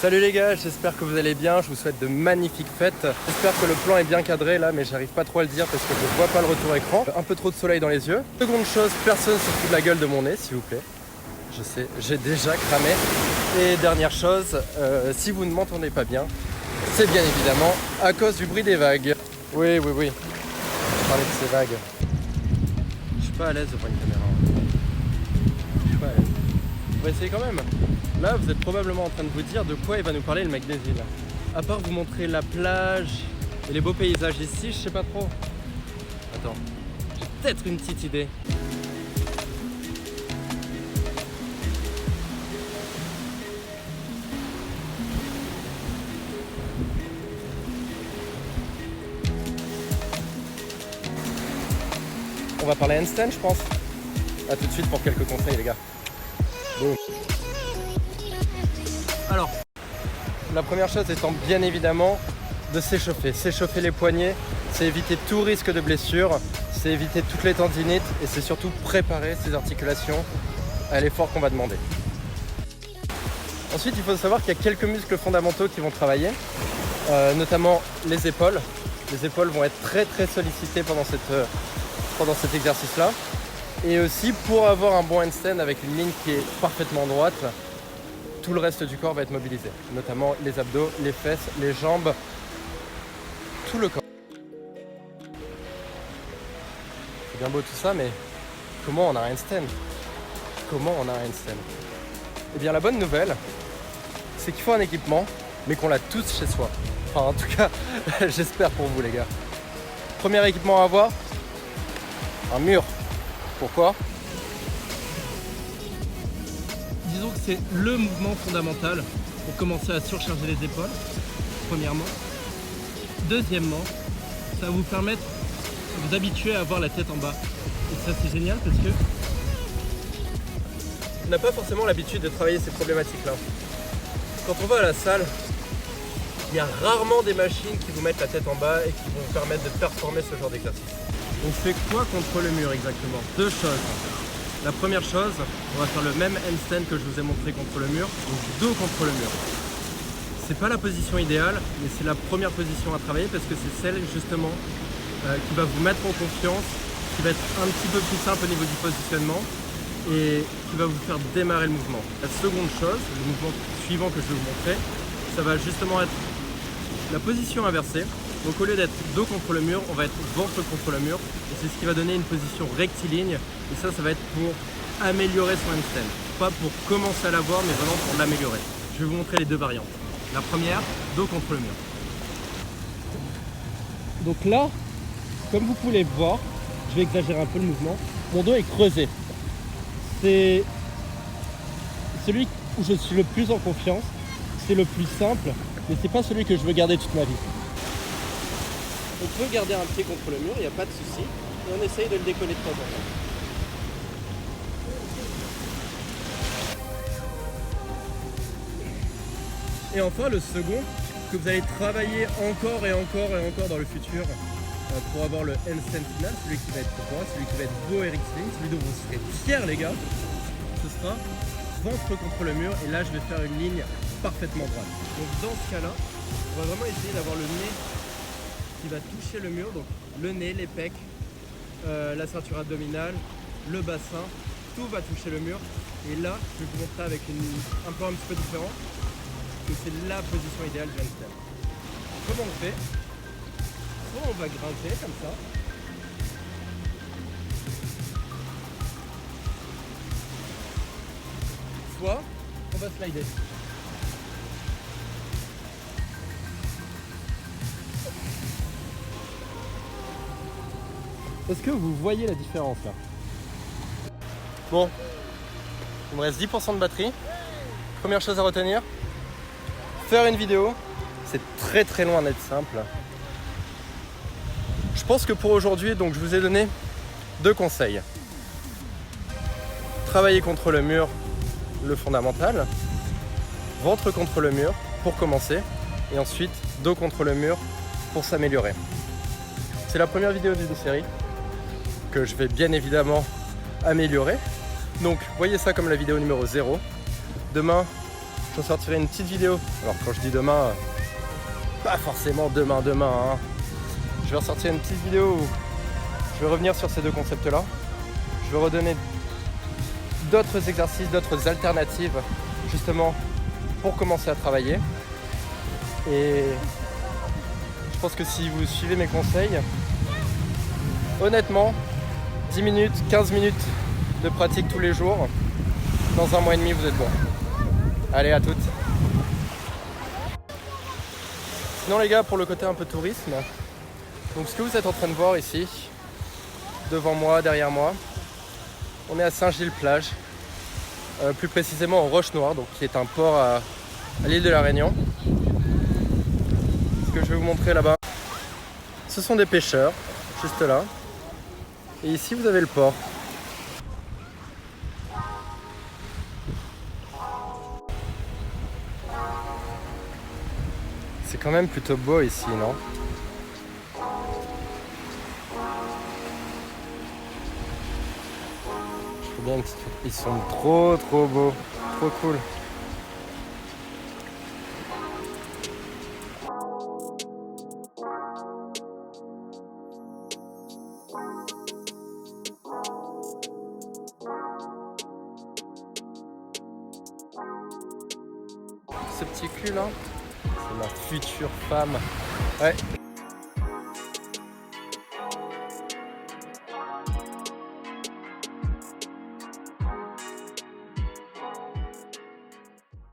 Salut les gars, j'espère que vous allez bien, je vous souhaite de magnifiques fêtes. J'espère que le plan est bien cadré là, mais j'arrive pas trop à le dire parce que je vois pas le retour écran. Un peu trop de soleil dans les yeux. Seconde chose, personne se fout de la gueule de mon nez, s'il vous plaît. Je sais, j'ai déjà cramé. Et dernière chose, si vous ne m'entendez pas bien, c'est bien évidemment à cause du bruit des vagues. Oui. Je parlais de ces vagues. Je suis pas à l'aise devant une caméra. Je suis pas à l'aise. On va essayer quand même. Là, vous êtes probablement en train de vous dire de quoi il va nous parler le mec des îles. À part vous montrer la plage et les beaux paysages ici, je sais pas trop. Attends, j'ai peut-être une petite idée. On va parler handstand, je pense. A tout de suite pour quelques conseils, les gars. Boum. Alors, la première chose étant bien évidemment de s'échauffer. S'échauffer les poignets, c'est éviter tout risque de blessure, c'est éviter toutes les tendinites et c'est surtout préparer ses articulations à l'effort qu'on va demander. Ensuite, il faut savoir qu'il y a quelques muscles fondamentaux qui vont travailler, notamment les épaules. Les épaules vont être très sollicitées pendant cet exercice-là. Et aussi, pour avoir un bon handstand avec une ligne qui est parfaitement droite, tout le reste du corps va être mobilisé, notamment les abdos, les fesses, les jambes, tout le corps. C'est bien beau tout ça, mais comment on a un handstand? Comment on a un handstand? Eh bien, la bonne nouvelle, c'est qu'il faut un équipement, mais qu'on l'a tous chez soi. Enfin, en tout cas, j'espère pour vous, les gars. Premier équipement à avoir, un mur. Pourquoi? Disons que c'est le mouvement fondamental pour commencer à surcharger les épaules, premièrement. Deuxièmement, ça va vous permettre de vous habituer à avoir la tête en bas. Et ça, c'est génial parce que on n'a pas forcément l'habitude de travailler ces problématiques-là. Quand on va à la salle, il y a rarement des machines qui vous mettent la tête en bas et qui vont vous permettre de performer ce genre d'exercice. On fait quoi contre le mur exactement? Deux choses. La première chose, on va faire le même handstand que je vous ai montré contre le mur, donc dos contre le mur. C'est pas la position idéale, mais c'est la première position à travailler parce que c'est celle justement qui va vous mettre en confiance, qui va être un petit peu plus simple au niveau du positionnement et qui va vous faire démarrer le mouvement. La seconde chose, le mouvement suivant que je vais vous montrer, ça va justement être la position inversée. Donc au lieu d'être dos contre le mur, on va être ventre contre le mur. Et c'est ce qui va donner une position rectiligne. Et ça va être pour améliorer son handstand. Pas pour commencer à l'avoir, mais vraiment pour l'améliorer. Je vais vous montrer les deux variantes. La première, dos contre le mur. Donc là, comme vous pouvez le voir, je vais exagérer un peu le mouvement. Mon dos est creusé. C'est celui où je suis le plus en confiance. C'est le plus simple, mais c'est pas celui que je veux garder toute ma vie. On peut garder un pied contre le mur, il n'y a pas de souci, et on essaye de le décoller de temps en temps. Et enfin, le second, que vous allez travailler encore et encore dans le futur pour avoir le handstand final, celui qui va être droit, celui qui va être beau et rectiligne, celui dont vous serez fiers, les gars, ce sera ventre contre le mur, et là, je vais faire une ligne parfaitement droite. Donc dans ce cas-là, on va vraiment essayer d'avoir le nez qui va toucher le mur, donc le nez, les pecs, la ceinture abdominale, le bassin, tout va toucher le mur. Et là, je vais vous montrer avec un plan un petit peu différent que c'est la position idéale du handstand. Comment on fait? Soit on va grimper comme ça. Soit on va slider. Est-ce que vous voyez la différence là? Bon, il me reste 10% de batterie. Première chose à retenir, faire une vidéo, c'est très loin d'être simple. Je pense que pour aujourd'hui, donc je vous ai donné deux conseils. Travailler contre le mur, le fondamental. Ventre contre le mur pour commencer. Et ensuite, dos contre le mur pour s'améliorer. C'est la première vidéo d'une série que je vais bien évidemment améliorer. Donc voyez ça comme la vidéo numéro 0. Demain, je sortirai une petite vidéo. Alors quand je dis demain, pas forcément demain, hein. Je vais ressortir une petite vidéo où je vais revenir sur ces deux concepts-là. Je vais redonner d'autres exercices, d'autres alternatives, justement, pour commencer à travailler. Et je pense que si vous suivez mes conseils, honnêtement, 10 minutes, 15 minutes de pratique tous les jours, dans 1 mois et demi, vous êtes bon. Allez, à toutes. Sinon les gars, pour le côté un peu tourisme, donc ce que vous êtes en train de voir ici, devant moi, derrière moi, on est à Saint-Gilles-Plage, plus précisément en Roche-Noire, donc qui est un port à l'île de la Réunion. Ce que je vais vous montrer là-bas, ce sont des pêcheurs, juste là. Et ici vous avez le port. C'est quand même plutôt beau ici, non? Je trouve bien qu'ils sont trop beaux, trop cool. Ce petit cul là, c'est ma future femme. Ouais.